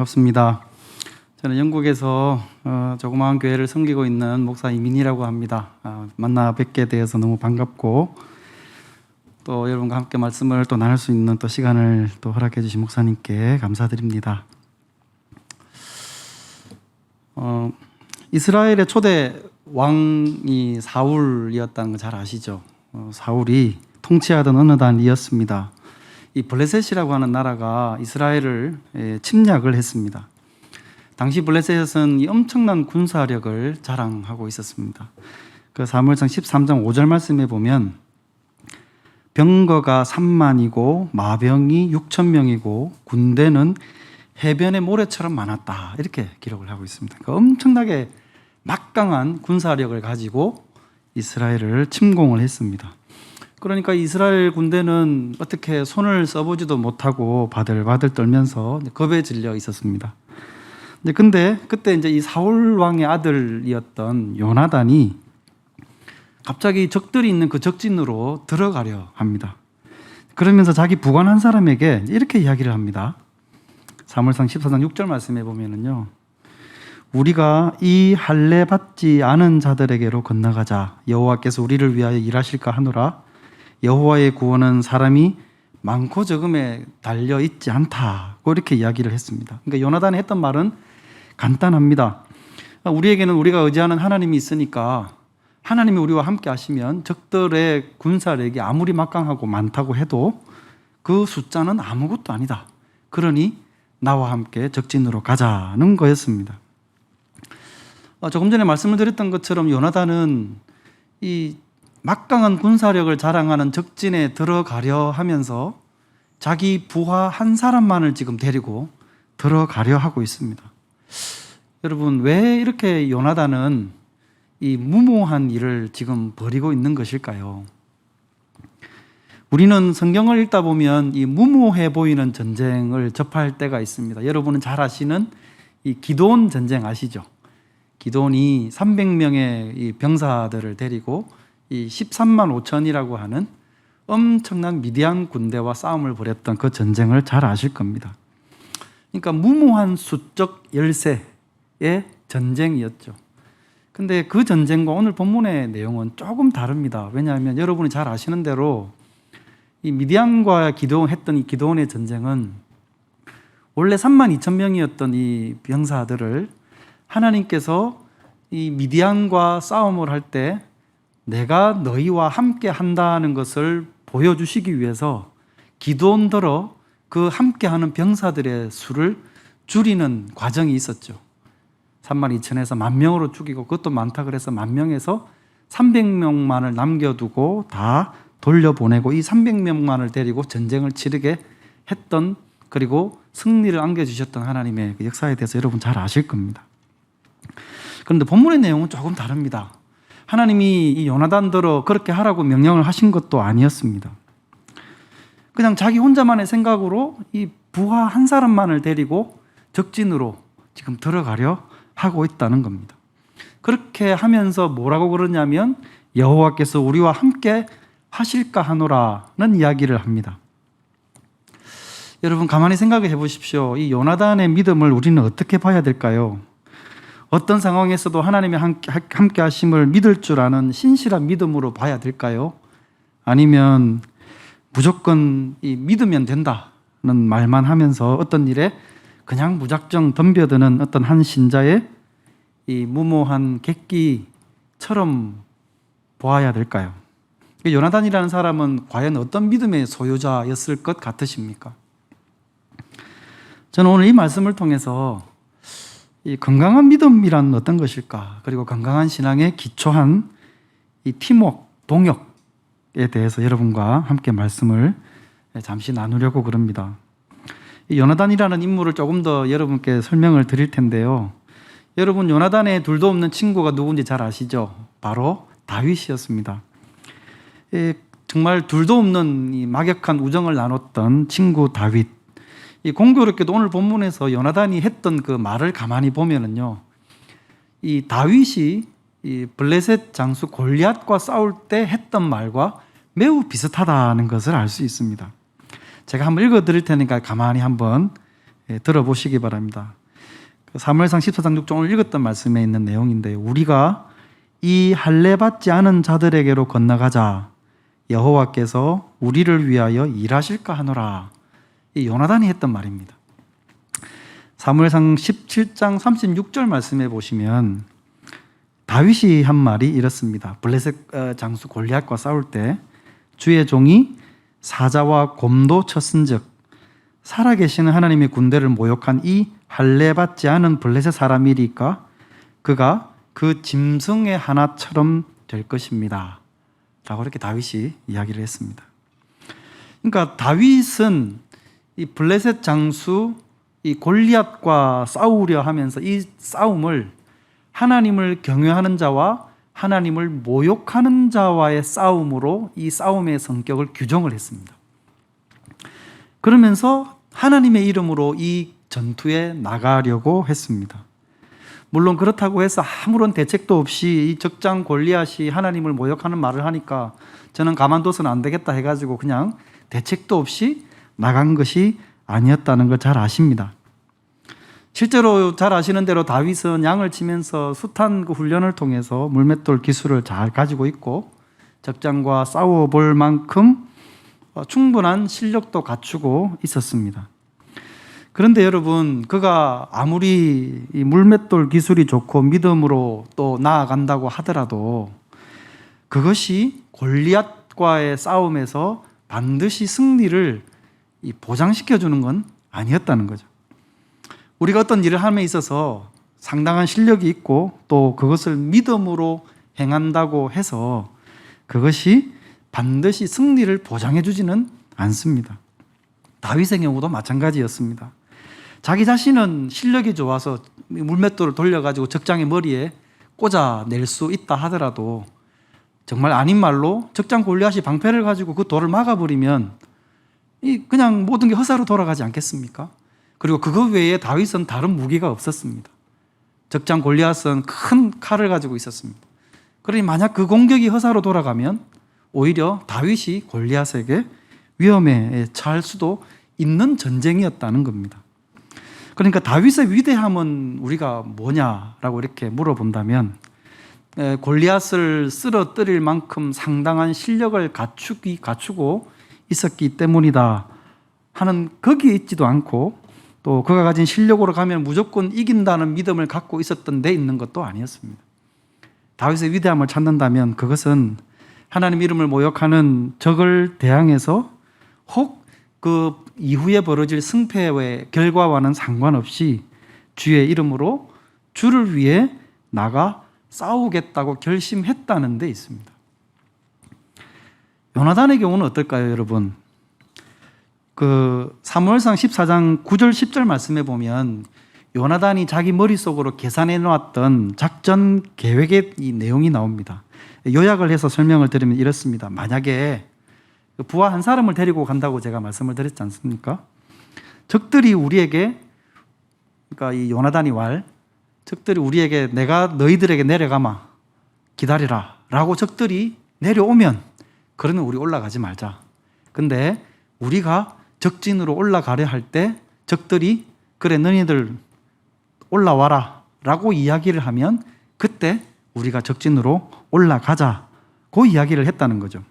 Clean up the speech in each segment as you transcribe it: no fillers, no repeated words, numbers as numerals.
반갑습니다. 저는 영국에서 조그마한 교회를 섬기고 있는 목사 이민희라고 합니다. 만나 뵙게 되어서 너무 반갑고 또 여러분과 함께 말씀을 또 나눌 수 있는 또 시간을 또 허락해 주신 목사님께 감사드립니다. 이스라엘의 초대 왕이 사울이었다는 거 잘 아시죠? 사울이 통치하던 어느 단이었습니다. 이 블레셋이라고 하는 나라가 이스라엘을 침략을 했습니다. 당시 블레셋은 이 엄청난 군사력을 자랑하고 있었습니다. 그 사무엘상 13장 5절 말씀에 보면 병거가 3만이고 마병이 6천 명이고 군대는 해변의 모래처럼 많았다, 이렇게 기록을 하고 있습니다. 그러니까 엄청나게 막강한 군사력을 가지고 이스라엘을 침공을 했습니다. 그러니까 이스라엘 군대는 어떻게 손을 써보지도 못하고 바들바들 떨면서 겁에 질려 있었습니다. 근데 그때 이제 이 사울 왕의 아들이었던 요나단이 갑자기 적들이 있는 그 적진으로 들어가려 합니다. 그러면서 자기 부관한 사람에게 이렇게 이야기를 합니다. 사무엘상 14장 6절 말씀에 보면은요, 우리가 이 할례 받지 않은 자들에게로 건너가자. 여호와께서 우리를 위하여 일하실까 하노라. 여호와의 구원은 사람이 많고 적음에 달려 있지 않다고 이렇게 이야기를 했습니다. 그러니까 요나단이 했던 말은 간단합니다. 우리에게는 우리가 의지하는 하나님이 있으니까 하나님이 우리와 함께 하시면 적들의 군사력이 아무리 막강하고 많다고 해도 그 숫자는 아무것도 아니다. 그러니 나와 함께 적진으로 가자는 거였습니다. 조금 전에 말씀을 드렸던 것처럼 요나단은 이 막강한 군사력을 자랑하는 적진에 들어가려 하면서 자기 부하 한 사람만을 지금 데리고 들어가려 하고 있습니다. 여러분, 왜 이렇게 요나단은 이 무모한 일을 지금 벌이고 있는 것일까요? 우리는 성경을 읽다 보면 이 무모해 보이는 전쟁을 접할 때가 있습니다. 여러분은 잘 아시는 이 기드온 전쟁 아시죠? 기드온이 300명의 이 병사들을 데리고 이 13만 5천이라고 하는 엄청난 미디안 군대와 싸움을 벌였던 그 전쟁을 잘 아실 겁니다. 그러니까 무모한 수적 열세의 전쟁이었죠. 근데 그 전쟁과 오늘 본문의 내용은 조금 다릅니다. 왜냐하면 여러분이 잘 아시는 대로 이 미디안과 기드온 했던 이 기드온의 전쟁은 원래 3만 2천 명이었던 이 병사들을 하나님께서 이 미디안과 싸움을 할 때 내가 너희와 함께 한다는 것을 보여주시기 위해서 기드온더러 그 함께하는 병사들의 수를 줄이는 과정이 있었죠. 3만 2천에서 10,000명으로 죽이고, 그것도 많다 그래서 10,000명에서 300명만을 남겨두고 다 돌려보내고 이 300명만을 데리고 전쟁을 치르게 했던, 그리고 승리를 안겨주셨던 하나님의 그 역사에 대해서 여러분 잘 아실 겁니다. 그런데 본문의 내용은 조금 다릅니다. 하나님이 이 요나단더러 그렇게 하라고 명령을 하신 것도 아니었습니다. 그냥 자기 혼자만의 생각으로 이 부하 한 사람만을 데리고 적진으로 지금 들어가려 하고 있다는 겁니다. 그렇게 하면서 뭐라고 그러냐면 여호와께서 우리와 함께 하실까 하노라는 이야기를 합니다. 여러분, 가만히 생각해 보십시오. 이 요나단의 믿음을 우리는 어떻게 봐야 될까요? 어떤 상황에서도 하나님의 함께 하심을 믿을 줄 아는 신실한 믿음으로 봐야 될까요? 아니면 무조건 이 믿으면 된다는 말만 하면서 어떤 일에 그냥 무작정 덤벼드는 어떤 한 신자의 이 무모한 객기처럼 보아야 될까요? 요나단이라는 사람은 과연 어떤 믿음의 소유자였을 것 같으십니까? 저는 오늘 이 말씀을 통해서 이 건강한 믿음이란 어떤 것일까? 그리고 건강한 신앙에 기초한 이 팀워크, 동역에 대해서 여러분과 함께 말씀을 잠시 나누려고 그럽니다. 이 요나단이라는 인물을 조금 더 여러분께 설명을 드릴 텐데요. 여러분, 요나단의 둘도 없는 친구가 누군지 잘 아시죠? 바로 다윗이었습니다. 정말 둘도 없는 이 막역한 우정을 나눴던 친구 다윗. 이 공교롭게도 오늘 본문에서 요나단이 했던 그 말을 가만히 보면은요, 이 다윗이 이 블레셋 장수 골리앗과 싸울 때 했던 말과 매우 비슷하다는 것을 알 수 있습니다. 제가 한번 읽어 드릴 테니까 가만히 한번 들어보시기 바랍니다. 사무엘상 14장 6절 오늘 읽었던 말씀에 있는 내용인데, 우리가 이 할례받지 않은 자들에게로 건너가자 여호와께서 우리를 위하여 일하실까 하노라. 이 요나단이 했던 말입니다. 사무엘상 17장 36절 말씀해 보시면 다윗이 한 말이 이렇습니다. 블레셋 장수 골리앗과 싸울 때 주의 종이 사자와 곰도 쳤은즉 살아계시는 하나님의 군대를 모욕한 이 할례받지 않은 블레셋 사람이리까 그가 그 짐승의 하나처럼 될 것입니다 라고 이렇게 다윗이 이야기를 했습니다. 그러니까 다윗은 이 블레셋 장수 이 골리앗과 싸우려 하면서 이 싸움을 하나님을 경외하는 자와 하나님을 모욕하는 자와의 싸움으로 이 싸움의 성격을 규정을 했습니다. 그러면서 하나님의 이름으로 이 전투에 나가려고 했습니다. 물론 그렇다고 해서 아무런 대책도 없이 이 적장 골리앗이 하나님을 모욕하는 말을 하니까 저는 가만둬서는 안 되겠다 해가지고 그냥 대책도 없이 나간 것이 아니었다는 걸 잘 아십니다. 실제로 잘 아시는 대로 다윗은 양을 치면서 숱한 그 훈련을 통해서 물맷돌 기술을 잘 가지고 있고 적장과 싸워볼 만큼 충분한 실력도 갖추고 있었습니다. 그런데 여러분, 그가 아무리 이 물맷돌 기술이 좋고 믿음으로 또 나아간다고 하더라도 그것이 골리앗과의 싸움에서 반드시 승리를 보장시켜 주는 건 아니었다는 거죠. 우리가 어떤 일을 함에 있어서 상당한 실력이 있고 또 그것을 믿음으로 행한다고 해서 그것이 반드시 승리를 보장해 주지는 않습니다. 다윗의 경우도 마찬가지였습니다. 자기 자신은 실력이 좋아서 물맷돌을 돌려가지고 적장의 머리에 꽂아낼 수 있다 하더라도 정말 아닌 말로 적장 골리앗이 방패를 가지고 그 돌을 막아버리면 그냥 모든 게 허사로 돌아가지 않겠습니까? 그리고 그것 외에 다윗은 다른 무기가 없었습니다. 적장 골리앗은 큰 칼을 가지고 있었습니다. 그러니 만약 그 공격이 허사로 돌아가면 오히려 다윗이 골리앗에게 위험에 처할 수도 있는 전쟁이었다는 겁니다. 그러니까 다윗의 위대함은 우리가 뭐냐라고 이렇게 물어본다면 골리앗을 쓰러뜨릴 만큼 상당한 실력을 갖추고 있었기 때문이다 하는 거기에 있지도 않고 또 그가 가진 실력으로 가면 무조건 이긴다는 믿음을 갖고 있었던 데 있는 것도 아니었습니다. 다윗의 위대함을 찾는다면 그것은 하나님 이름을 모욕하는 적을 대항해서 혹 그 이후에 벌어질 승패의 결과와는 상관없이 주의 이름으로 주를 위해 나가 싸우겠다고 결심했다는 데 있습니다. 요나단의 경우는 어떨까요, 여러분? 그 사무엘상 14장 9절 10절 말씀에 보면 요나단이 자기 머릿속으로 계산해 놓았던 작전 계획의 이 내용이 나옵니다. 요약을 해서 설명을 드리면 이렇습니다. 만약에 부하 한 사람을 데리고 간다고 제가 말씀을 드렸지 않습니까? 적들이 우리에게, 그러니까 이 요나단이 적들이 우리에게 내가 너희들에게 내려가마 기다리라 라고 적들이 내려오면 그러면 우리 올라가지 말자. 근데 우리가 적진으로 올라가려 할 때 적들이 그래 너희들 올라와라 라고 이야기를 하면 그때 우리가 적진으로 올라가자고 이야기를 했다는 거죠.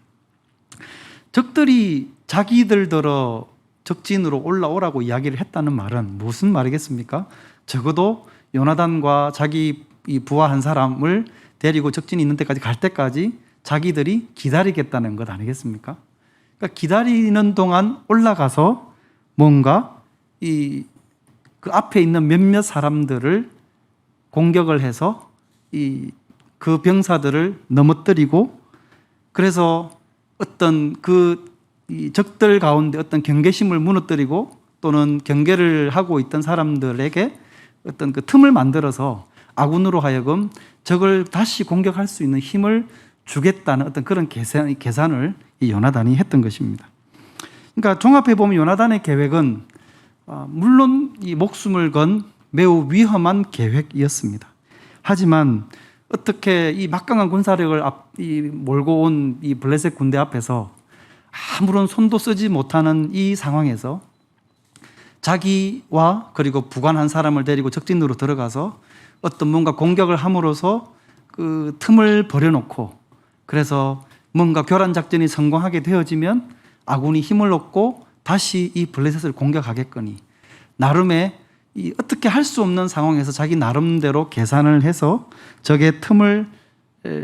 적들이 자기들더러 적진으로 올라오라고 이야기를 했다는 말은 무슨 말이겠습니까? 적어도 요나단과 자기 이 부하 한 사람을 데리고 적진이 있는 데까지 갈 때까지 자기들이 기다리겠다는 것 아니겠습니까? 그러니까 기다리는 동안 올라가서 뭔가 그 앞에 있는 몇몇 사람들을 공격을 해서 그 병사들을 넘어뜨리고 그래서 어떤 이 적들 가운데 어떤 경계심을 무너뜨리고 또는 경계를 하고 있던 사람들에게 어떤 그 틈을 만들어서 아군으로 하여금 적을 다시 공격할 수 있는 힘을 주겠다는 어떤 그런 계산을 이 요나단이 했던 것입니다. 그러니까 종합해 보면 요나단의 계획은 물론 이 목숨을 건 매우 위험한 계획이었습니다. 하지만 어떻게 이 막강한 군사력을 몰고 온 이 블레셋 군대 앞에서 아무런 손도 쓰지 못하는 이 상황에서 자기와 그리고 부관 한 사람을 데리고 적진으로 들어가서 어떤 뭔가 공격을 함으로써 그 틈을 버려놓고, 그래서 뭔가 교란 작전이 성공하게 되어지면 아군이 힘을 얻고 다시 이 블레셋을 공격하겠거니, 나름의 이 어떻게 할 수 없는 상황에서 자기 나름대로 계산을 해서 적의 틈을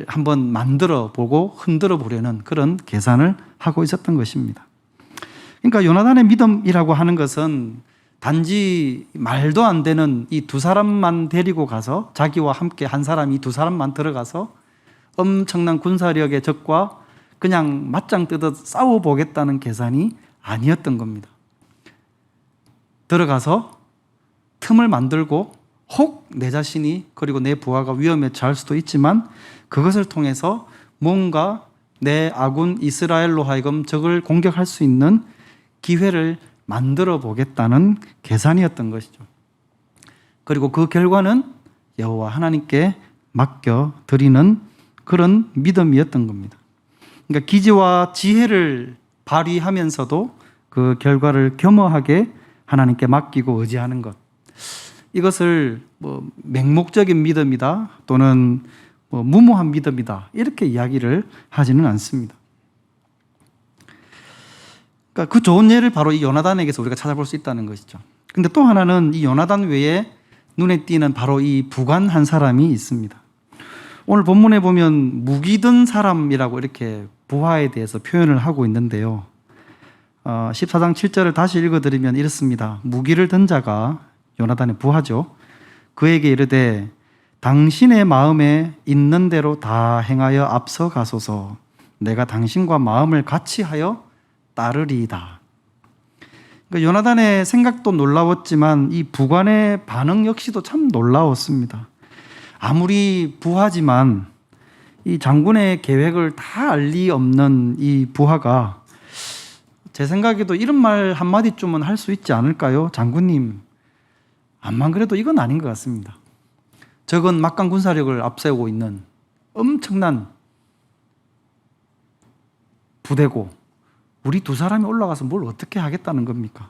한번 만들어 보고 흔들어 보려는 그런 계산을 하고 있었던 것입니다. 그러니까 요나단의 믿음이라고 하는 것은 단지 말도 안 되는 이 두 사람만 데리고 가서, 자기와 함께 한 사람이 두 사람만 들어가서 엄청난 군사력의 적과 그냥 맞짱 뜨듯 싸워보겠다는 계산이 아니었던 겁니다. 들어가서 틈을 만들고 혹 내 자신이 그리고 내 부하가 위험에 처할 수도 있지만 그것을 통해서 뭔가 내 아군 이스라엘로 하여금 적을 공격할 수 있는 기회를 만들어 보겠다는 계산이었던 것이죠. 그리고 그 결과는 여호와 하나님께 맡겨 드리는 그런 믿음이었던 겁니다. 그러니까 기지와 지혜를 발휘하면서도 그 결과를 겸허하게 하나님께 맡기고 의지하는 것, 이것을 뭐 맹목적인 믿음이다 또는 뭐 무모한 믿음이다 이렇게 이야기를 하지는 않습니다. 그러니까 그 좋은 예를 바로 이 요나단에게서 우리가 찾아볼 수 있다는 것이죠. 근데 또 하나는 이 요나단 외에 눈에 띄는 바로 이 부관 한 사람이 있습니다. 오늘 본문에 보면 무기 든 사람이라고 이렇게 부하에 대해서 표현을 하고 있는데요. 14장 7절을 다시 읽어드리면 이렇습니다. 무기를 든 자가 요나단의 부하죠. 그에게 이르되 당신의 마음에 있는 대로 다 행하여 앞서 가소서. 내가 당신과 마음을 같이 하여 따르리이다. 그러니까 요나단의 생각도 놀라웠지만 이 부관의 반응 역시도 참 놀라웠습니다. 아무리 부하지만 이 장군의 계획을 다 알 리 없는 이 부하가 제 생각에도 이런 말 한마디쯤은 할 수 있지 않을까요? 장군님, 암만 그래도 이건 아닌 것 같습니다. 적은 막강 군사력을 앞세우고 있는 엄청난 부대고 우리 두 사람이 올라가서 뭘 어떻게 하겠다는 겁니까?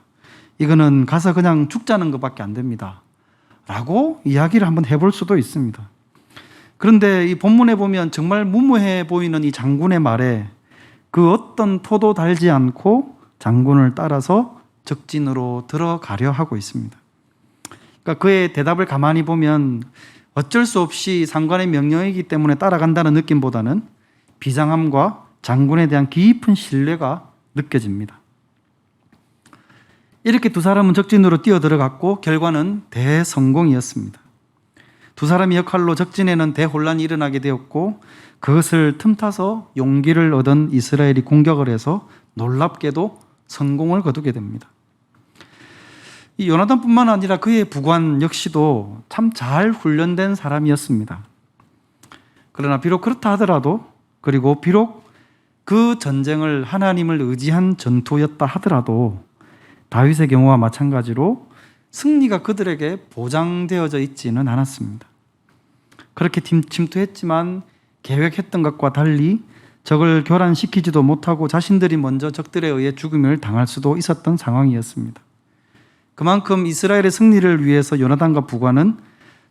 이거는 가서 그냥 죽자는 것밖에 안 됩니다. 라고 이야기를 한번 해볼 수도 있습니다. 그런데 이 본문에 보면 정말 무모해 보이는 이 장군의 말에 그 어떤 토도 달지 않고 장군을 따라서 적진으로 들어가려 하고 있습니다. 그러니까 그의 대답을 가만히 보면 어쩔 수 없이 상관의 명령이기 때문에 따라간다는 느낌보다는 비장함과 장군에 대한 깊은 신뢰가 느껴집니다. 이렇게 두 사람은 적진으로 뛰어들어갔고 결과는 대성공이었습니다. 두 사람의 역할로 적진에는 대혼란이 일어나게 되었고 그것을 틈타서 용기를 얻은 이스라엘이 공격을 해서 놀랍게도 성공을 거두게 됩니다. 이 요나단뿐만 아니라 그의 부관 역시도 참 잘 훈련된 사람이었습니다. 그러나 비록 그렇다 하더라도, 그리고 비록 그 전쟁을 하나님을 의지한 전투였다 하더라도 다윗의 경우와 마찬가지로 승리가 그들에게 보장되어져 있지는 않았습니다. 그렇게 침투했지만 계획했던 것과 달리 적을 교란시키지도 못하고 자신들이 먼저 적들에 의해 죽음을 당할 수도 있었던 상황이었습니다. 그만큼 이스라엘의 승리를 위해서 요나단과 부관은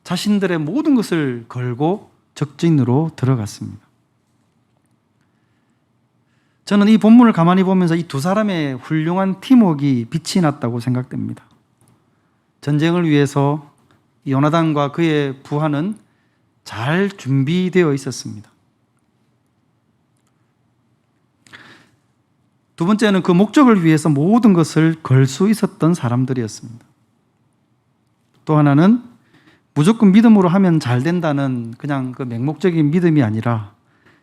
자신들의 모든 것을 걸고 적진으로 들어갔습니다. 저는 이 본문을 가만히 보면서 이 두 사람의 훌륭한 팀워크가 빛이 났다고 생각됩니다. 전쟁을 위해서 요나단과 그의 부하는 잘 준비되어 있었습니다. 두 번째는 그 목적을 위해서 모든 것을 걸 수 있었던 사람들이었습니다. 또 하나는 무조건 믿음으로 하면 잘 된다는 그냥 그 맹목적인 믿음이 아니라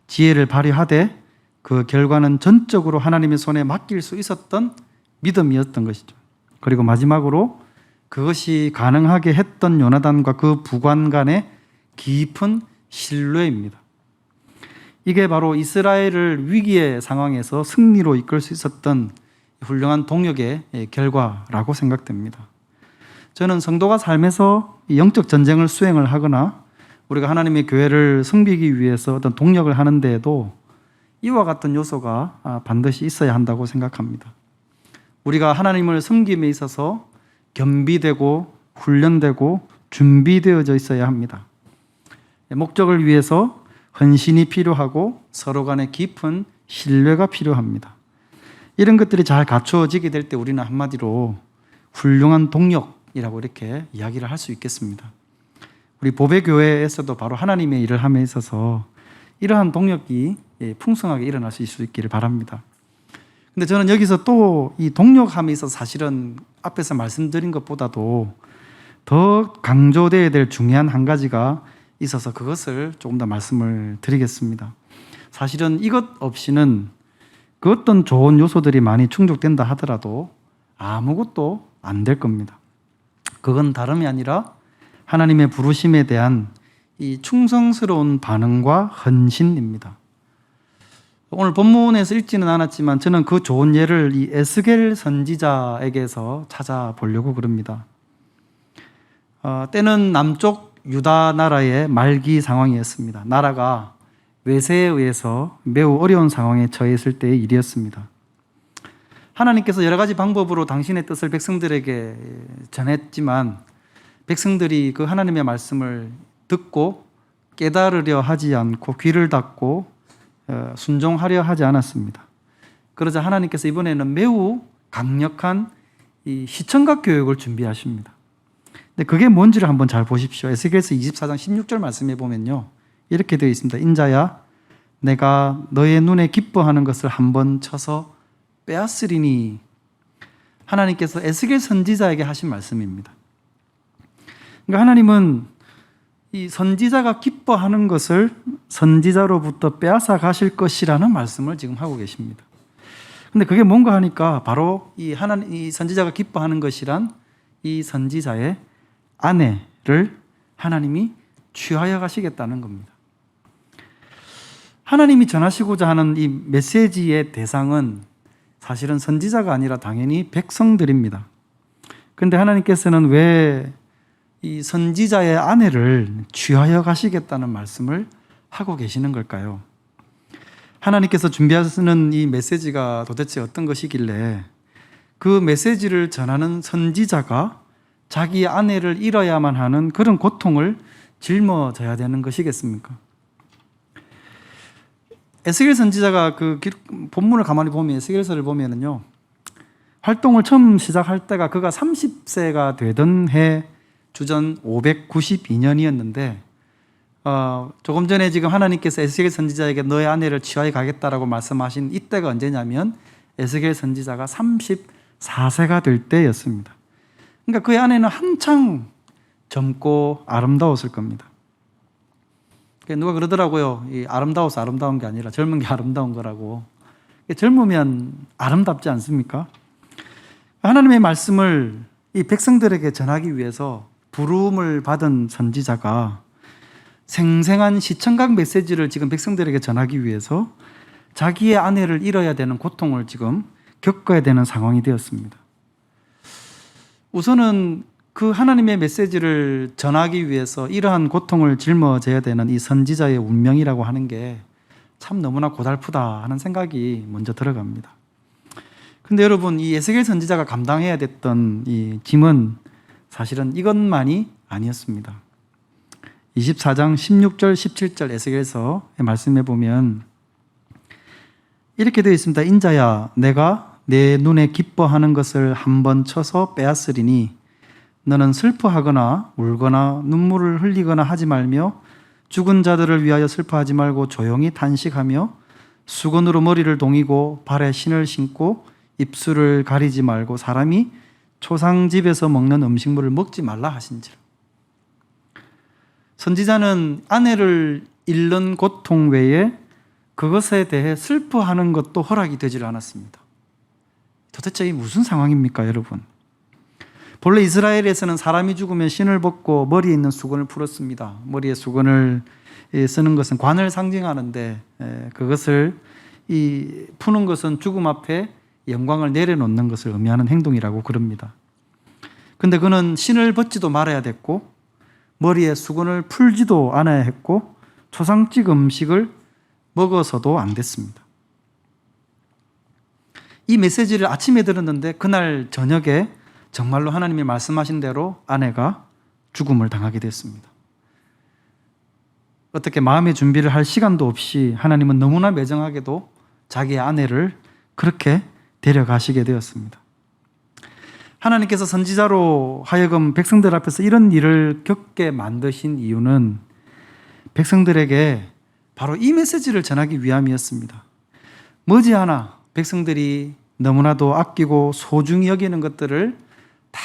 지혜를 발휘하되 그 결과는 전적으로 하나님의 손에 맡길 수 있었던 믿음이었던 것이죠. 그리고 마지막으로 그것이 가능하게 했던 요나단과 그 부관 간의 깊은 신뢰입니다. 이게 바로 이스라엘을 위기의 상황에서 승리로 이끌 수 있었던 훌륭한 동력의 결과라고 생각됩니다. 저는 성도가 삶에서 영적 전쟁을 수행을 하거나 우리가 하나님의 교회를 섬기기 위해서 어떤 동력을 하는 데에도 이와 같은 요소가 반드시 있어야 한다고 생각합니다. 우리가 하나님을 섬김에 있어서 겸비되고 훈련되고 준비되어져 있어야 합니다. 목적을 위해서 헌신이 필요하고 서로 간에 깊은 신뢰가 필요합니다. 이런 것들이 잘 갖추어지게 될 때 우리는 한마디로 훌륭한 동력이라고 이렇게 이야기를 할 수 있겠습니다. 우리 보배교회에서도 바로 하나님의 일을 함에 있어서 이러한 동력이 풍성하게 일어날 수 있기를 바랍니다. 근데 저는 여기서 또 이 동력함에 있어서 사실은 앞에서 말씀드린 것보다도 더 강조되어야 될 중요한 한 가지가 있어서 그것을 조금 더 말씀을 드리겠습니다. 사실은 이것 없이는 그 어떤 좋은 요소들이 많이 충족된다 하더라도 아무것도 안 될 겁니다. 그건 다름이 아니라 하나님의 부르심에 대한 이 충성스러운 반응과 헌신입니다. 오늘 본문에서 읽지는 않았지만 저는 그 좋은 예를 이 에스겔 선지자에게서 찾아보려고 그럽니다. 때는 남쪽 유다 나라의 말기 상황이었습니다. 나라가 외세에 의해서 매우 어려운 상황에 처해 있을 때의 일이었습니다. 하나님께서 여러 가지 방법으로 당신의 뜻을 백성들에게 전했지만 백성들이 그 하나님의 말씀을 듣고 깨달으려 하지 않고 귀를 닫고 순종하려 하지 않았습니다. 그러자 하나님께서 이번에는 매우 강력한 이 시청각 교육을 준비하십니다. 근데 그게 뭔지를 한번 잘 보십시오. 에스겔서 24장 16절 말씀해 보면요, 이렇게 되어 있습니다. 인자야, 내가 너의 눈에 기뻐하는 것을 한번 쳐서 빼앗으리니. 하나님께서 에스겔 선지자에게 하신 말씀입니다. 그러니까 하나님은 이 선지자가 기뻐하는 것을 선지자로부터 빼앗아 가실 것이라는 말씀을 지금 하고 계십니다. 근데 그게 뭔가 하니까 바로 이 선지자가 기뻐하는 것이란 이 선지자의 아내를 하나님이 취하여 가시겠다는 겁니다. 하나님이 전하시고자 하는 이 메시지의 대상은 사실은 선지자가 아니라 당연히 백성들입니다. 그런데 하나님께서는 왜 이 선지자의 아내를 취하여 가시겠다는 말씀을 하고 계시는 걸까요? 하나님께서 준비하시는 이 메시지가 도대체 어떤 것이길래 그 메시지를 전하는 선지자가 자기 아내를 잃어야만 하는 그런 고통을 짊어져야 되는 것이겠습니까? 에스겔 선지자가 그 본문을 가만히 보면, 에스겔서를 보면은요, 활동을 처음 시작할 때가 그가 30세가 되던 해 주전 592년이었는데 조금 전에 지금 하나님께서 에스겔 선지자에게 너의 아내를 취하여 가겠다라고 말씀하신 이때가 언제냐면 에스겔 선지자가 34세가 될 때였습니다. 그러니까 그의 아내는 한창 젊고 아름다웠을 겁니다. 누가 그러더라고요. 이 아름다워서 아름다운 게 아니라 젊은 게 아름다운 거라고. 젊으면 아름답지 않습니까? 하나님의 말씀을 이 백성들에게 전하기 위해서 부름을 받은 선지자가 생생한 시청각 메시지를 지금 백성들에게 전하기 위해서 자기의 아내를 잃어야 되는 고통을 지금 겪어야 되는 상황이 되었습니다. 우선은 그 하나님의 메시지를 전하기 위해서 이러한 고통을 짊어져야 되는 이 선지자의 운명이라고 하는 게 참 너무나 고달프다 하는 생각이 먼저 들어갑니다. 근데 여러분, 이 에스겔 선지자가 감당해야 됐던 이 짐은 사실은 이것만이 아니었습니다. 24장 16절 17절 에스겔서의 말씀에 보면 이렇게 되어 있습니다. 인자야, 내가 내 눈에 기뻐하는 것을 한번 쳐서 빼앗으리니 너는 슬퍼하거나 울거나 눈물을 흘리거나 하지 말며 죽은 자들을 위하여 슬퍼하지 말고 조용히 탄식하며 수건으로 머리를 동이고 발에 신을 신고 입술을 가리지 말고 사람이 초상집에서 먹는 음식물을 먹지 말라 하신지라. 선지자는 아내를 잃는 고통 외에 그것에 대해 슬퍼하는 것도 허락이 되질 않았습니다. 도대체 이 무슨 상황입니까, 여러분? 본래 이스라엘에서는 사람이 죽으면 신을 벗고 머리에 있는 수건을 풀었습니다. 머리에 수건을 쓰는 것은 관을 상징하는데 그것을 푸는 것은 죽음 앞에 영광을 내려놓는 것을 의미하는 행동이라고 그럽니다. 그런데 그는 신을 벗지도 말아야 됐고 머리에 수건을 풀지도 않아야 했고 초상집 음식을 먹어서도 안 됐습니다. 이 메시지를 아침에 들었는데 그날 저녁에 정말로 하나님이 말씀하신 대로 아내가 죽음을 당하게 됐습니다. 어떻게 마음의 준비를 할 시간도 없이 하나님은 너무나 매정하게도 자기의 아내를 그렇게 데려가시게 되었습니다. 하나님께서 선지자로 하여금 백성들 앞에서 이런 일을 겪게 만드신 이유는 백성들에게 바로 이 메시지를 전하기 위함이었습니다. 머지않아 백성들이 너무나도 아끼고 소중히 여기는 것들을 다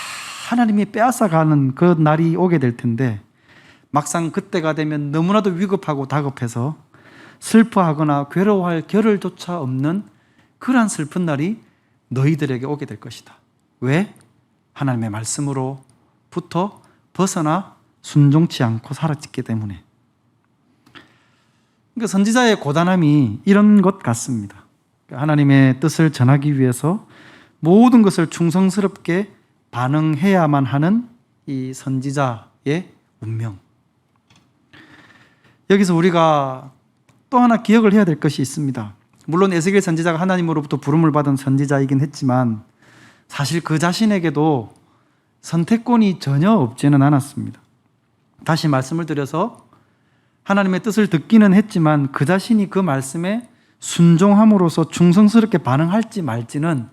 하나님이 빼앗아가는 그 날이 오게 될 텐데 막상 그때가 되면 너무나도 위급하고 다급해서 슬퍼하거나 괴로워할 겨를조차 없는 그러한 슬픈 날이 너희들에게 오게 될 것이다. 왜? 하나님의 말씀으로부터 벗어나 순종치 않고 살았기 때문에. 그러니까 선지자의 고단함이 이런 것 같습니다. 하나님의 뜻을 전하기 위해서 모든 것을 충성스럽게 반응해야만 하는 이 선지자의 운명. 여기서 우리가 또 하나 기억을 해야 될 것이 있습니다. 물론 에스겔 선지자가 하나님으로부터 부름을 받은 선지자이긴 했지만 사실 그 자신에게도 선택권이 전혀 없지는 않았습니다. 다시 말씀을 드려서 하나님의 뜻을 듣기는 했지만 그 자신이 그 말씀에 순종함으로써 충성스럽게 반응할지 말지는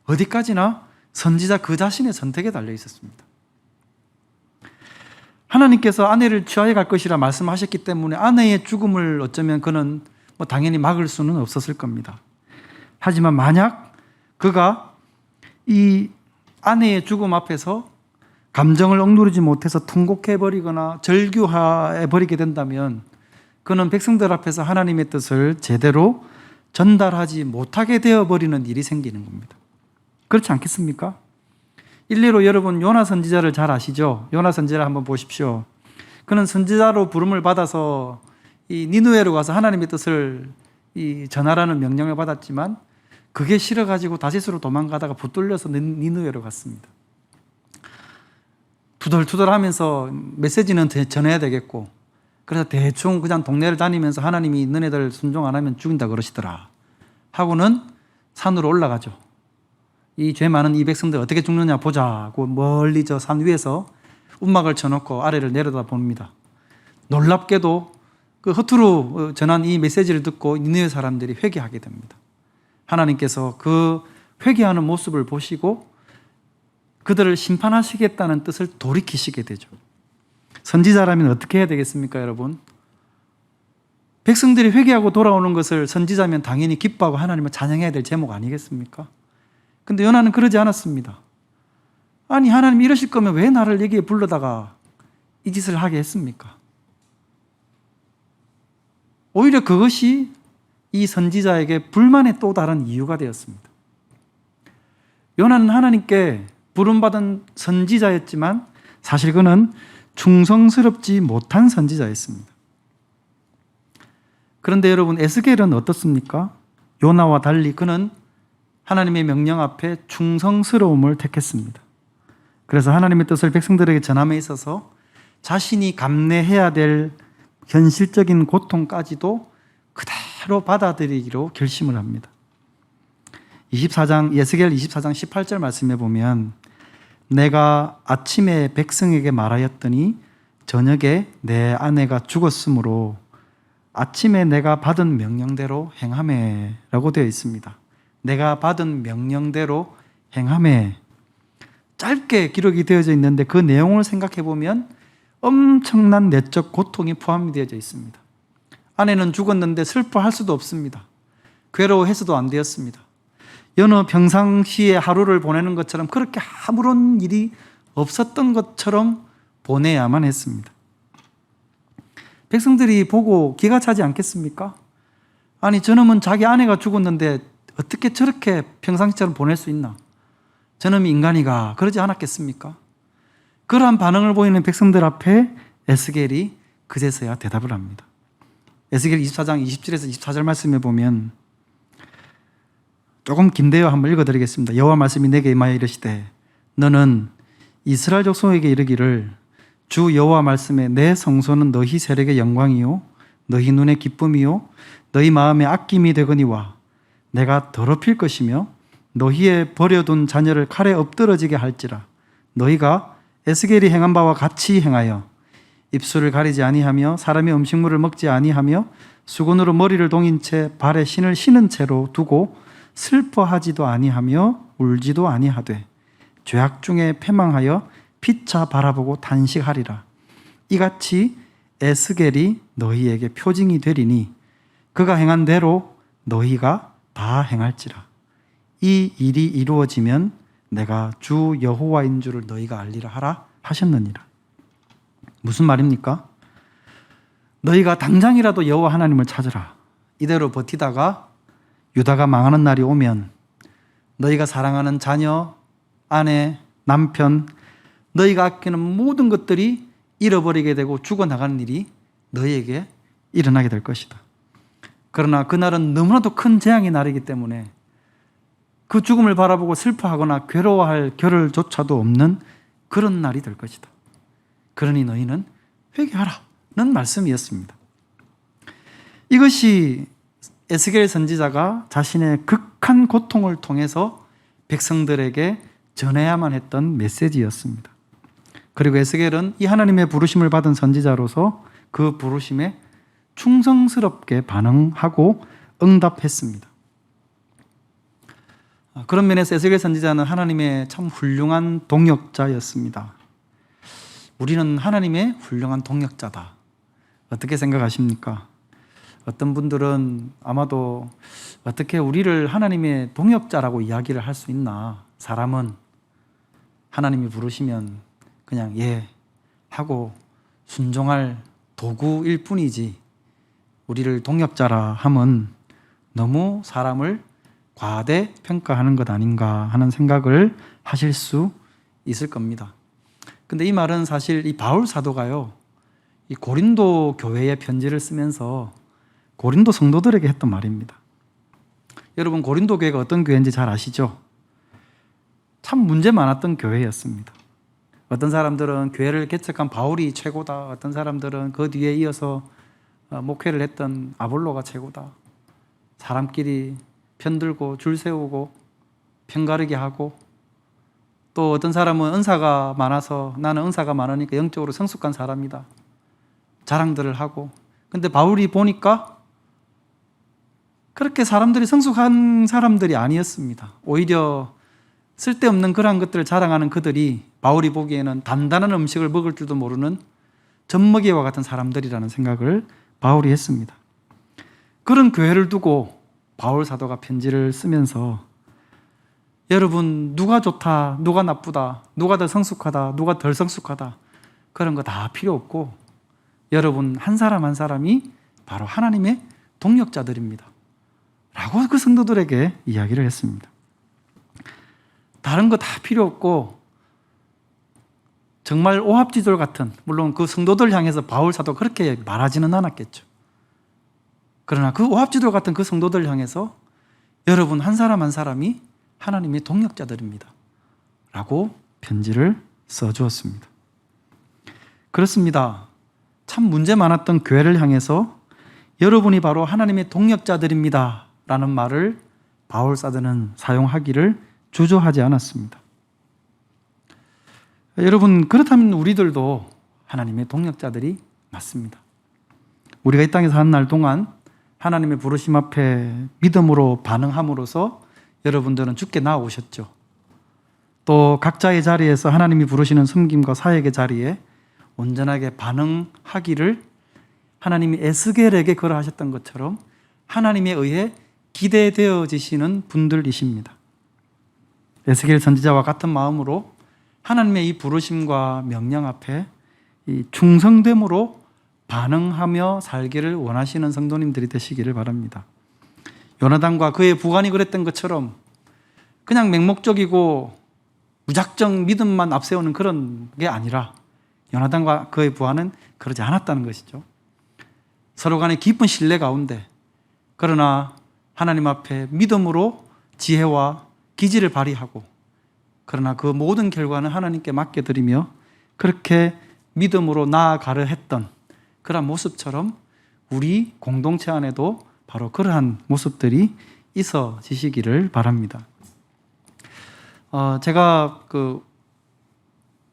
어디까지나 선지자 그 자신의 선택에 달려 있었습니다. 하나님께서 아내를 취하여 갈 것이라 말씀하셨기 때문에 아내의 죽음을 어쩌면 그는 당연히 막을 수는 없었을 겁니다. 하지만 만약 그가 이 아내의 죽음 앞에서 감정을 억누르지 못해서 통곡해버리거나 절규해버리게 된다면 그는 백성들 앞에서 하나님의 뜻을 제대로 전달하지 못하게 되어버리는 일이 생기는 겁니다. 그렇지 않겠습니까? 일례로 여러분 요나 선지자를 잘 아시죠? 요나 선지자를 한번 보십시오. 그는 선지자로 부름을 받아서 이 니느웨로 가서 하나님의 뜻을 전하라는 명령을 받았지만 그게 싫어가지고 다시스로 도망가다가 붙들려서 니느웨로 갔습니다. 투덜투덜하면서 메시지는 전해야 되겠고 그래서 대충 그냥 동네를 다니면서 하나님이 너네들 순종 안 하면 죽인다 그러시더라 하고는 산으로 올라가죠. 이 죄 많은 이 백성들 어떻게 죽느냐 보자고 멀리 저 산 위에서 움막을 쳐놓고 아래를 내려다 봅니다. 놀랍게도 그 허투루 전한 이 메시지를 듣고 니느웨 사람들이 회개하게 됩니다. 하나님께서 그 회개하는 모습을 보시고 그들을 심판하시겠다는 뜻을 돌이키시게 되죠. 선지자라면 어떻게 해야 되겠습니까, 여러분? 백성들이 회개하고 돌아오는 것을 선지자면 당연히 기뻐하고 하나님을 찬양해야 될 제목 아니겠습니까? 근데 요나는 그러지 않았습니다. 아니, 하나님 이러실 거면 왜 나를 여기에 불러다가 이 짓을 하게 했습니까? 오히려 그것이 이 선지자에게 불만의 또 다른 이유가 되었습니다. 요나는 하나님께 부름받은 선지자였지만 사실 그는 충성스럽지 못한 선지자였습니다. 그런데 여러분, 에스겔은 어떻습니까? 요나와 달리 그는 하나님의 명령 앞에 충성스러움을 택했습니다. 그래서 하나님의 뜻을 백성들에게 전함에 있어서 자신이 감내해야 될 현실적인 고통까지도 그대로 받아들이기로 결심을 합니다. 에스겔 24장 18절 말씀에 보면 내가 아침에 백성에게 말하였더니 저녁에 내 아내가 죽었으므로 아침에 내가 받은 명령대로 행하매 라고 되어 있습니다. 내가 받은 명령대로 행하매. 짧게 기록이 되어져 있는데 그 내용을 생각해 보면 엄청난 내적 고통이 포함이 되어져 있습니다. 아내는 죽었는데 슬퍼할 수도 없습니다. 괴로워해서도 안 되었습니다. 여느 평상시에 하루를 보내는 것처럼 그렇게 아무런 일이 없었던 것처럼 보내야만 했습니다. 백성들이 보고 기가 차지 않겠습니까? 아니, 저놈은 자기 아내가 죽었는데 어떻게 저렇게 평상시처럼 보낼 수 있나? 저놈이 인간이가 그러지 않았겠습니까? 그러한 반응을 보이는 백성들 앞에 에스겔이 그제서야 대답을 합니다. 에스겔 24장 27에서 24절 말씀에 보면 조금 긴데요. 한번 읽어드리겠습니다. 여호와 말씀이 내게 임하여 이르시되 너는 이스라엘 족속에게 이르기를 주 여호와 말씀에 내 성소는 너희 세력의 영광이요 너희 눈의 기쁨이요 너희 마음의 아낌이 되거니와 내가 더럽힐 것이며 너희의 버려둔 자녀를 칼에 엎드러지게 할지라 너희가 에스겔이 행한 바와 같이 행하여 입술을 가리지 아니하며 사람의 음식물을 먹지 아니하며 수건으로 머리를 동인 채 발에 신을 신은 채로 두고 슬퍼하지도 아니하며 울지도 아니하되 죄악 중에 패망하여 피차 바라보고 단식하리라. 이같이 에스겔이 너희에게 표징이 되리니 그가 행한 대로 너희가 다 행할지라. 이 일이 이루어지면 내가 주 여호와인 줄을 너희가 알리라 하라 하셨느니라. 무슨 말입니까? 너희가 당장이라도 여호와 하나님을 찾으라. 이대로 버티다가 유다가 망하는 날이 오면 너희가 사랑하는 자녀, 아내, 남편, 너희가 아끼는 모든 것들이 잃어버리게 되고 죽어나가는 일이 너희에게 일어나게 될 것이다. 그러나 그날은 너무나도 큰 재앙의 날이기 때문에 그 죽음을 바라보고 슬퍼하거나 괴로워할 겨를조차도 없는 그런 날이 될 것이다. 그러니 너희는 회개하라는 말씀이었습니다. 이것이 에스겔 선지자가 자신의 극한 고통을 통해서 백성들에게 전해야만 했던 메시지였습니다. 그리고 에스겔은 이 하나님의 부르심을 받은 선지자로서 그 부르심에 충성스럽게 반응하고 응답했습니다. 그런 면에서 에스겔 선지자는 하나님의 참 훌륭한 동역자였습니다. 우리는 하나님의 훌륭한 동역자다. 어떻게 생각하십니까? 어떤 분들은 아마도 어떻게 우리를 하나님의 동역자라고 이야기를 할 수 있나? 사람은 하나님이 부르시면 그냥 예 하고 순종할 도구일 뿐이지 우리를 동역자라 함은 너무 사람을 과대평가하는 것 아닌가 하는 생각을 하실 수 있을 겁니다. 근데 이 말은 사실 이 바울 사도가요, 이 고린도 교회에 편지를 쓰면서 고린도 성도들에게 했던 말입니다. 여러분, 고린도 교회가 어떤 교회인지 잘 아시죠? 참 문제 많았던 교회였습니다. 어떤 사람들은 교회를 개척한 바울이 최고다. 어떤 사람들은 그 뒤에 이어서 목회를 했던 아볼로가 최고다. 사람끼리 편들고 줄 세우고 편가르게 하고, 또 어떤 사람은 은사가 많아서 나는 은사가 많으니까 영적으로 성숙한 사람이다. 자랑들을 하고. 근데 바울이 보니까 그렇게 사람들이 성숙한 사람들이 아니었습니다. 오히려 쓸데없는 그러한 것들을 자랑하는 그들이 바울이 보기에는 단단한 음식을 먹을 줄도 모르는 젖먹이와 같은 사람들이라는 생각을 바울이 했습니다. 그런 교회를 두고 바울 사도가 편지를 쓰면서 여러분, 누가 좋다, 누가 나쁘다, 누가 더 성숙하다, 누가 덜 성숙하다, 그런 거 다 필요 없고 여러분 한 사람 한 사람이 바로 하나님의 동역자들입니다 라고 그 성도들에게 이야기를 했습니다. 다른 거 다 필요 없고 정말 오합지졸 같은, 물론 그 성도들 향해서 바울 사도가 그렇게 말하지는 않았겠죠. 그러나 그 오합지졸 같은 그 성도들 향해서 여러분 한 사람 한 사람이 하나님의 동역자들입니다 라고 편지를 써주었습니다. 그렇습니다. 참 문제 많았던 교회를 향해서 여러분이 바로 하나님의 동역자들입니다 라는 말을 바울 사도는 사용하기를 주저하지 않았습니다. 여러분, 그렇다면 우리들도 하나님의 동역자들이 맞습니다. 우리가 이 땅에 사는 날 동안 하나님의 부르심 앞에 믿음으로 반응함으로써 여러분들은 주께 나아오셨죠. 또 각자의 자리에서 하나님이 부르시는 섬김과 사역의 자리에 온전하게 반응하기를 하나님이 에스겔에게 그러하셨던 것처럼 하나님에 의해 기대되어지시는 분들이십니다. 에스겔 선지자와 같은 마음으로 하나님의 이 부르심과 명령 앞에 이 충성됨으로 반응하며 살기를 원하시는 성도님들이 되시기를 바랍니다. 요나단과 그의 부관이 그랬던 것처럼 그냥 맹목적이고 무작정 믿음만 앞세우는 그런 게 아니라 요나단과 그의 부하는 그러지 않았다는 것이죠. 서로 간의 깊은 신뢰 가운데, 그러나 하나님 앞에 믿음으로 지혜와 기지를 발휘하고, 그러나 그 모든 결과는 하나님께 맡겨드리며 그렇게 믿음으로 나아가려 했던 그러한 모습처럼 우리 공동체 안에도 바로 그러한 모습들이 있어지시기를 바랍니다. 제가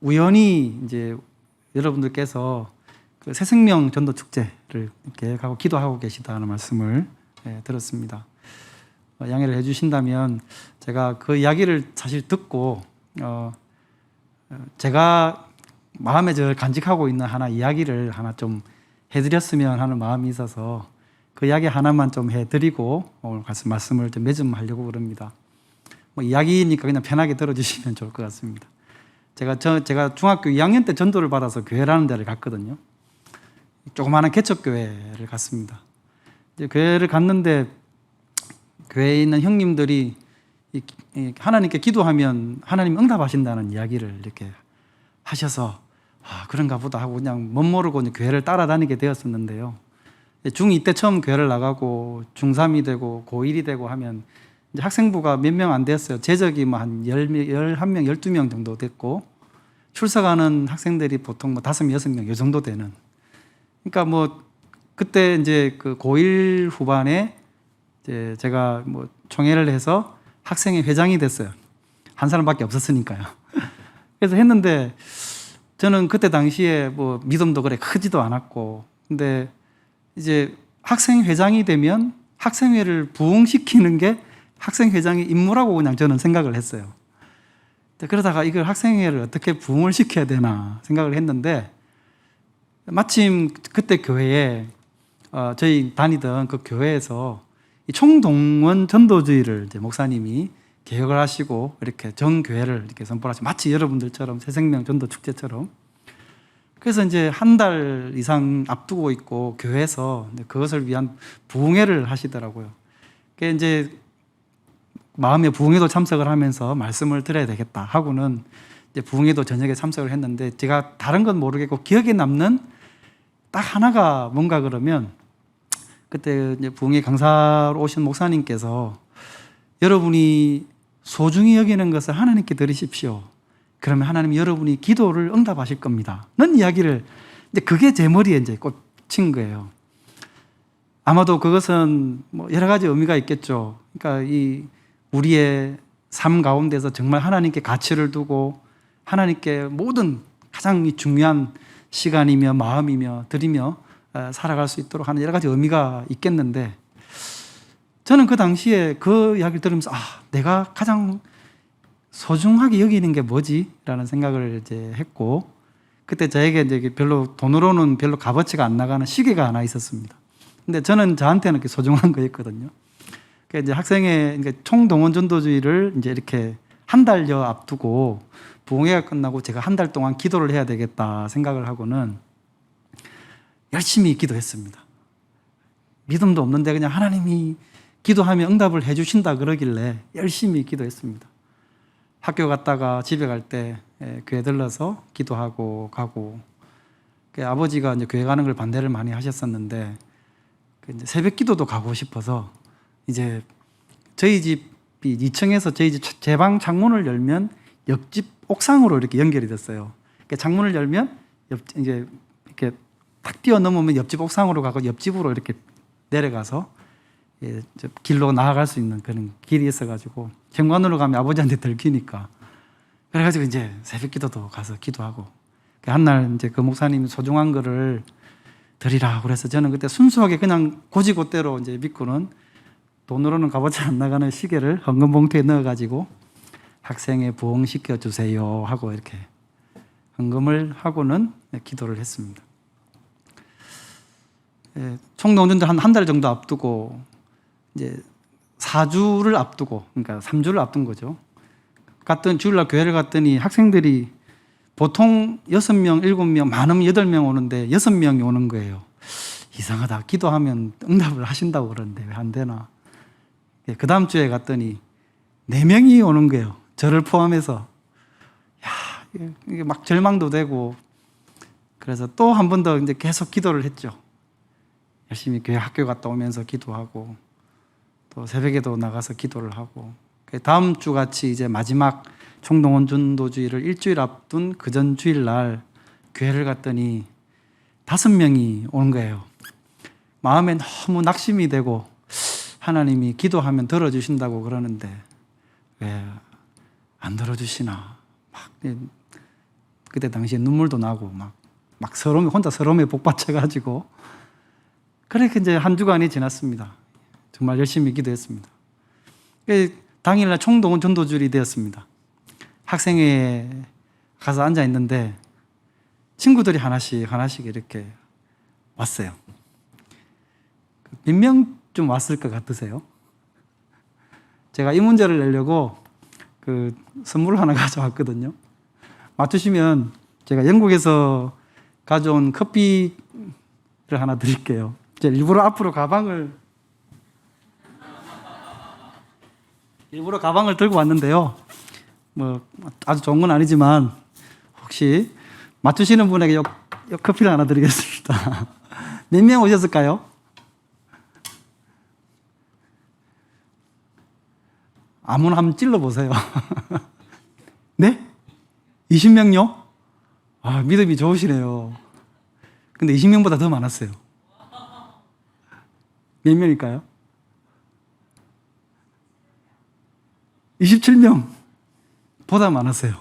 우연히 이제 여러분들께서 그 새생명 전도 축제를 계획하고 기도하고 계시다는 말씀을 들었습니다. 양해를 해주신다면 제가 그 이야기를 사실 듣고 제가 마음에 저 간직하고 있는 하나 이야기를 하나 좀 해드렸으면 하는 마음이 있어서 그 이야기 하나만 좀 해드리고 오늘 말씀을 좀 매점하려고 그럽니다. 뭐 이야기니까 그냥 편하게 들어주시면 좋을 것 같습니다. 제가 중학교 2학년 때 전도를 받아서 교회라는 데를 갔거든요. 조그마한 개척교회를 갔습니다. 이제 교회를 갔는데 교회에 있는 형님들이 하나님께 기도하면 하나님 응답하신다는 이야기를 이렇게 하셔서 그런가 보다 하고 그냥 멋모르고 교회를 따라다니게 되었었는데요. 중2 때 처음 교회를 나가고 중3이 되고 고1이 되고 하면 이제 학생부가 몇 명 안 됐어요. 재적이 뭐 한 11명, 12명 정도 됐고 출석하는 학생들이 보통 뭐 5, 6명 이 정도 되는. 그러니까 뭐 그때 이제 그 고1 후반에 이제 제가 뭐 총회를 해서 학생회 회장이 됐어요. 한 사람밖에 없었으니까요. 그래서 했는데 저는 그때 당시에 뭐 믿음도 그래 크지도 않았고, 근데 이제 학생회장이 되면 학생회를 부흥시키는 게 학생회장의 임무라고 그냥 저는 생각을 했어요. 그러다가 이걸 학생회를 어떻게 부흥을 시켜야 되나 생각을 했는데 마침 그때 교회에 저희 다니던 그 교회에서 이 총동원 전도주의를 이제 목사님이 개혁을 하시고 이렇게 전교회를 이렇게 선포하시고 마치 여러분들처럼 새생명 전도 축제처럼. 그래서 이제 한 달 이상 앞두고 있고 교회에서 그것을 위한 부흥회를 하시더라고요. 그게 이제 마음의 부흥회도 참석을 하면서 말씀을 드려야 되겠다 하고는 이제 부흥회도 저녁에 참석을 했는데 제가 다른 건 모르겠고 기억에 남는 딱 하나가 뭔가 그러면 그때 이제 부흥회 강사로 오신 목사님께서 여러분이 소중히 여기는 것을 하나님께 드리십시오. 그러면 하나님 여러분이 기도를 응답하실 겁니다. 는 이야기를 이제 그게 제 머리에 이제 꽂힌 거예요. 아마도 그것은 뭐 여러 가지 의미가 있겠죠. 그러니까 이 우리의 삶 가운데서 정말 하나님께 가치를 두고 하나님께 모든 가장 중요한 시간이며 마음이며 드리며 살아갈 수 있도록 하는 여러 가지 의미가 있겠는데 저는 그 당시에 그 이야기를 들으면서 내가 가장 소중하게 여기는 게 뭐지? 라는 생각을 이제 했고 그때 저에게 이제 별로 돈으로는 별로 값어치가 안 나가는 시계가 하나 있었습니다. 근데 저는 저한테는 그게 소중한 거였거든요. 그러니까 이제 학생회 총동원 전도주의를 이제 이렇게 한 달여 앞두고 부흥회가 끝나고 제가 한 달 동안 기도를 해야 되겠다 생각을 하고는 열심히 기도했습니다. 믿음도 없는데 그냥 하나님이 기도하면 응답을 해주신다 그러길래 열심히 기도했습니다. 학교 갔다가 집에 갈 때 교회 들러서 기도하고 가고 아버지가 이제 교회 가는 걸 반대를 많이 하셨었는데 이제 새벽 기도도 가고 싶어서 이제 저희 집이 2층에서 저희 집 제 방 창문을 열면 옆집 옥상으로 이렇게 연결이 됐어요. 그러니까 창문을 열면 이제 이렇게 탁 뛰어넘으면 옆집 옥상으로 가고 옆집으로 이렇게 내려가서 길로 나아갈 수 있는 그런 길이 있어가지고 현관으로 가면 아버지한테 들키니까 그래가지고 이제 새벽 기도도 가서 기도하고 한날 이제 그 목사님이 소중한 거를 드리라 그래서 저는 그때 순수하게 그냥 고지고대로 이제 믿고는 돈으로는 값어치 안 나가는 시계를 헌금 봉투에 넣어가지고 학생회 부흥시켜 주세요 하고 이렇게 헌금을 하고는 기도를 했습니다. 총동원전도 한 달 정도 앞두고 이제 4주를 앞두고 그러니까 3주를 앞둔 거죠. 주일날 교회를 갔더니 학생들이 보통 6명, 7명, 많으면 8명 오는데 6명이 오는 거예요. 이상하다. 기도하면 응답을 하신다고 그러는데 왜 안 되나. 그 다음 주에 갔더니 4명이 오는 거예요. 저를 포함해서. 이게 막 절망도 되고 그래서 또 한 번 더 이제 계속 기도를 했죠. 열심히 교회 학교 갔다 오면서 기도하고 또 새벽에도 나가서 기도를 하고 다음 주 같이 이제 마지막 총동원 전도주의를 일주일 앞둔 그 전 주일날 교회를 갔더니 5명이 오는 거예요. 마음에 너무 낙심이 되고 하나님이 기도하면 들어주신다고 그러는데 왜 안 들어주시나 막 그때 당시에 눈물도 나고 막 서러움에 혼자 서러움에 복받쳐가지고 그렇게 이제 한 주간이 지났습니다. 정말 열심히 기도했습니다. 당일날 총동원 전도주일이 되었습니다. 학생회에 가서 앉아 있는데 친구들이 하나씩 이렇게 왔어요. 몇 명쯤 왔을 것 같으세요? 제가 이 문제를 내려고 그 선물을 하나 가져왔거든요. 맞추시면 제가 영국에서 가져온 커피를 하나 드릴게요. 제가 일부러 앞으로 가방을 들고 왔는데요. 뭐 아주 좋은 건 아니지만 혹시 맞추시는 분에게 요 커피를 하나 드리겠습니다. 몇 명 오셨을까요? 아무나 한번 찔러보세요. 네? 20명요? 아, 믿음이 좋으시네요. 근데 20명보다 더 많았어요. 몇 명일까요? 27명 보다 많았어요.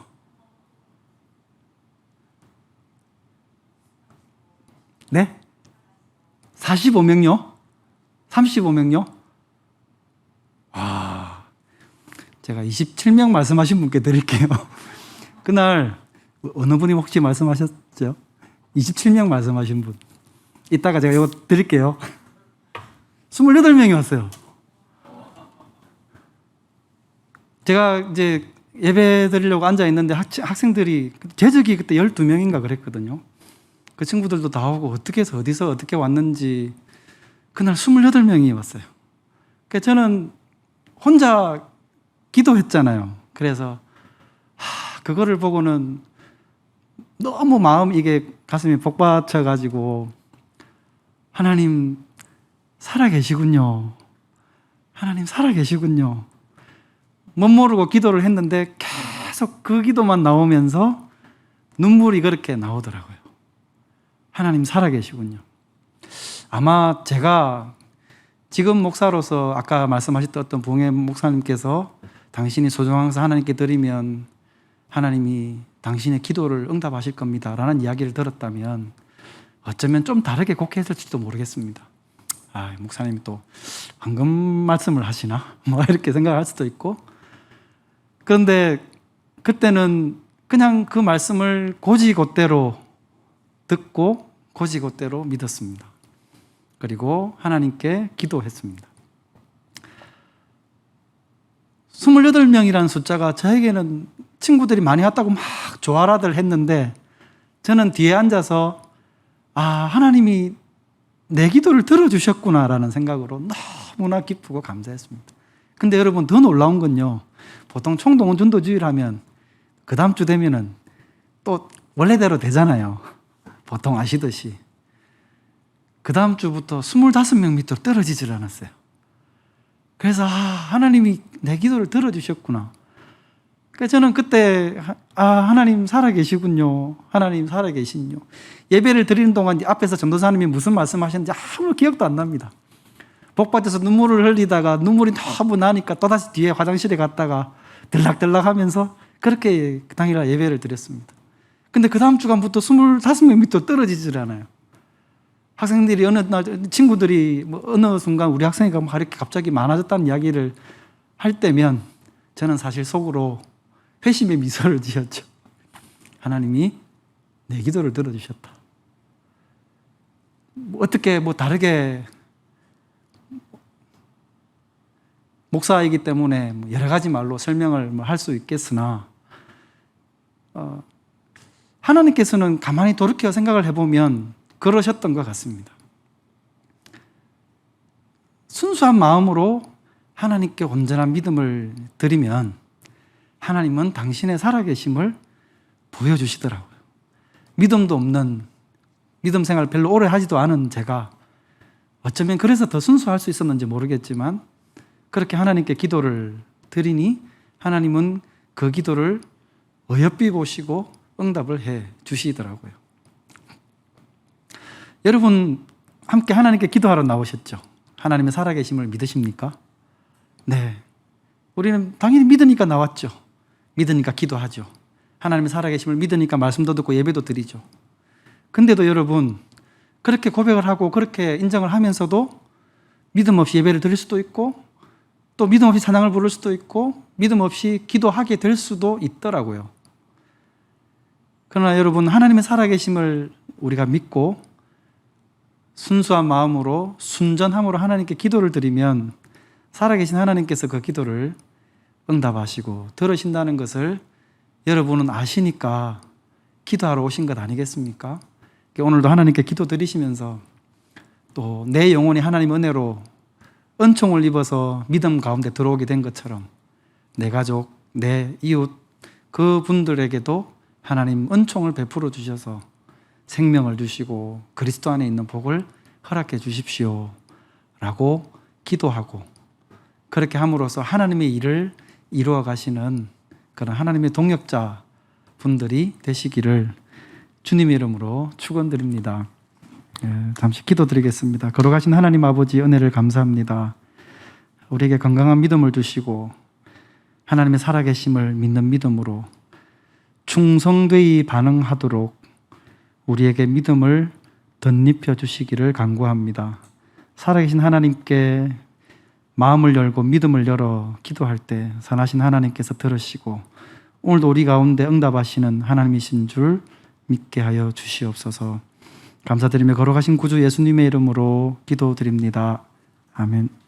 네? 45명요? 35명요? 아, 제가 27명 말씀하신 분께 드릴게요. 그날 어느 분이 혹시 말씀하셨죠? 27명 말씀하신 분. 이따가 제가 이거 드릴게요. 28명이 왔어요. 제가 이제 예배 드리려고 앉아 있는데 학생들이 제적이 그때 12명인가 그랬거든요. 그 친구들도 다 오고 어떻게 해서 어디서 어떻게 왔는지 그날 28명이 왔어요. 그래서 저는 혼자 기도했잖아요. 그래서 그거를 보고는 너무 이게 가슴이 복받쳐가지고 하나님 살아계시군요. 하나님 살아계시군요. 멋모르고 기도를 했는데 계속 그 기도만 나오면서 눈물이 그렇게 나오더라고요. 하나님 살아계시군요. 아마 제가 지금 목사로서 아까 말씀하셨던 어떤 봉해 목사님께서 당신이 소중항상 하나님께 드리면 하나님이 당신의 기도를 응답하실 겁니다 라는 이야기를 들었다면 어쩌면 좀 다르게 곡해했을지도 모르겠습니다. 아, 목사님이 또 황금 말씀을 하시나? 뭐 이렇게 생각할 수도 있고. 그런데 그때는 그냥 그 말씀을 곧이곧대로 듣고 곧이곧대로 믿었습니다. 그리고 하나님께 기도했습니다. 28명이라는 숫자가 저에게는 친구들이 많이 왔다고 막 좋아라들 했는데 저는 뒤에 앉아서 하나님이 내 기도를 들어주셨구나라는 생각으로 너무나 기쁘고 감사했습니다. 근데 여러분 더 놀라운 건요, 보통 총동원 전도주일 하면 그 다음 주 되면은 또 원래대로 되잖아요. 보통 아시듯이. 그 다음 주부터 25명 밑으로 떨어지질 않았어요. 그래서 하나님이 내 기도를 들어주셨구나. 그래서 저는 그때 하나님 살아계시군요. 하나님 살아계시군요. 예배를 드리는 동안 앞에서 전도사님이 무슨 말씀하셨는지 아무 기억도 안 납니다. 복받쳐서 눈물을 흘리다가 눈물이 너무 나니까 또다시 뒤에 화장실에 갔다가 들락들락 하면서 그렇게 당일날 예배를 드렸습니다. 근데 그 다음 주간부터 25명 밑으로 떨어지질 않아요. 학생들이 어느 날 친구들이 어느 순간 우리 학생이가 이렇게 갑자기 많아졌다는 이야기를 할 때면 저는 사실 속으로 회심의 미소를 지었죠. 하나님이 내 기도를 들어주셨다. 어떻게 다르게 목사이기 때문에 여러 가지 말로 설명을 할 수 있겠으나 하나님께서는 가만히 돌이켜 생각을 해보면 그러셨던 것 같습니다. 순수한 마음으로 하나님께 온전한 믿음을 드리면 하나님은 당신의 살아계심을 보여주시더라고요. 믿음도 없는, 믿음 생활 별로 오래 하지도 않은 제가 어쩌면 그래서 더 순수할 수 있었는지 모르겠지만 그렇게 하나님께 기도를 드리니 하나님은 그 기도를 어여삐 보시고 응답을 해 주시더라고요. 여러분 함께 하나님께 기도하러 나오셨죠? 하나님의 살아계심을 믿으십니까? 네. 우리는 당연히 믿으니까 나왔죠. 믿으니까 기도하죠. 하나님의 살아계심을 믿으니까 말씀도 듣고 예배도 드리죠. 근데도 여러분, 그렇게 고백을 하고 그렇게 인정을 하면서도 믿음 없이 예배를 드릴 수도 있고 또 믿음 없이 찬양을 부를 수도 있고 믿음 없이 기도하게 될 수도 있더라고요. 그러나 여러분, 하나님의 살아계심을 우리가 믿고 순수한 마음으로 순전함으로 하나님께 기도를 드리면 살아계신 하나님께서 그 기도를 응답하시고 들으신다는 것을 여러분은 아시니까 기도하러 오신 것 아니겠습니까? 오늘도 하나님께 기도 드리시면서 또 내 영혼이 하나님 은혜로 은총을 입어서 믿음 가운데 들어오게 된 것처럼 내 가족, 내 이웃 그분들에게도 하나님 은총을 베풀어 주셔서 생명을 주시고 그리스도 안에 있는 복을 허락해 주십시오 라고 기도하고 그렇게 함으로써 하나님의 일을 이루어 가시는 그런 하나님의 동역자 분들이 되시기를 주님의 이름으로 축원드립니다. 잠시 기도드리겠습니다. 걸어가신 하나님 아버지 은혜를 감사합니다. 우리에게 건강한 믿음을 주시고 하나님의 살아계심을 믿는 믿음으로 충성되이 반응하도록 우리에게 믿음을 덧입혀 주시기를 간구합니다. 살아계신 하나님께 마음을 열고 믿음을 열어 기도할 때 선하신 하나님께서 들으시고 오늘도 우리 가운데 응답하시는 하나님이신 줄 믿게 하여 주시옵소서. 감사드리며 걸어가신 구주 예수님의 이름으로 기도드립니다. 아멘.